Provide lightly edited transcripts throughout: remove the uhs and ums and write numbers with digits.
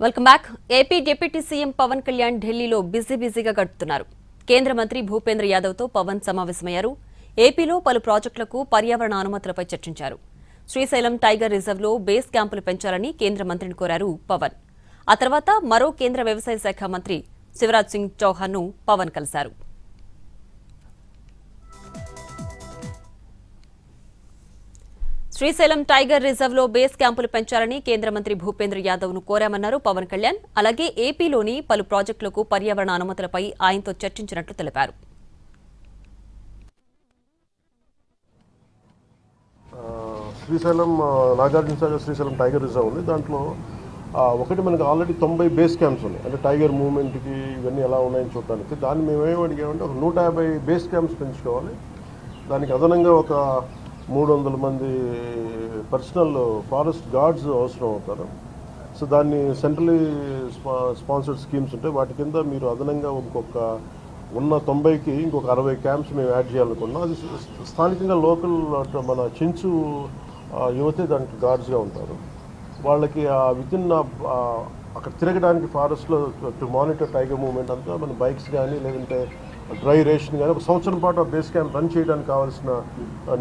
Welcome back. AP deputy CM Pawan Kalyan ఢిల్లీలో బిజీగా గడుపుతున్నారు. కేంద్ర మంత్రి భూపేంద్ర యాదవ్తో పవన్ సమావేశమయ్యారు. ఏపీలో పలు ప్రాజెక్టులకు పర్యావరణ అనుమతులపై చర్చించారు. శ్రీశైలం టైగర్ రిజర్వ్లో బేస్ క్యాంపులు పెంచాలని కేంద్ర మంత్రిని కోరారు పవన్. ఆ తర్వాత మరో కేంద్ర వ్యవసాయ శాఖ మంత్రి శివరాజ్ సింగ్ చౌహాన్ను పవన్ కలిశారు. శ్రీశైలం టైగర్ రిజర్వ్లో బేస్ క్యాంపులు పెంచాలని కేంద్ర మంత్రి భూపేంద్ర యాదవ్ను కోరామన్నారు పవన్ కళ్యాణ్. అలాగే ఏపీలోని పలు ప్రాజెక్టులకు పర్యావరణ అనుమతులపై ఆయనతో చర్చించినట్లు తెలిపారు. శ్రీశైలం నాగార్జునసాగర్ శ్రీశైలం టైగర్ రిజర్వ్ ఉంది. దాంట్లో ఒకటి మనకి ఆల్రెడీ 90 బేస్ క్యాంప్స్ ఉన్నాయి. అంటే టైగర్ మూవ్మెంట్కి ఇవన్నీ ఎలా ఉన్నాయని చూడడానికి. దాన్ని మేమేమి అడిగామంటే ఒక 150 బేస్ క్యాంప్స్ పెంచుకోవాలి. దానికి అదనంగా ఒక 300 మంది పర్సనల్ ఫారెస్ట్ గార్డ్స్ అవసరం అవుతారు. సో దాన్ని సెంట్రలీ స్పాన్సర్డ్ స్కీమ్స్ ఉంటాయి. వాటి కింద మీరు అదనంగా ఇంకొక ఉన్న 90కి ఇంకొక 60 క్యాంప్స్ మేము యాడ్ చేయాలనుకున్నాం. అది స్థానికంగా లోకల్ మన చెంచు యువతే దానికి గార్డ్స్గా ఉంటారు. వాళ్ళకి వితిన్ అక్కడ తిరగడానికి ఫారెస్ట్లో టు మానిటర్ టైగర్ మూవ్మెంట్ అంతా మన బైక్స్ కానీ లేదంటే డ్రై రేషన్ కానీ ఒక సంవత్సరం పాటు ఆ బేస్ క్యాంప్ రన్ చేయడానికి కావాల్సిన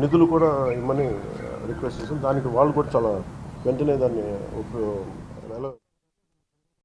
నిధులు కూడా ఇమ్మని రిక్వెస్ట్ చేసాం. దానికి వాళ్ళు కూడా చాలా వెంటనే దాన్ని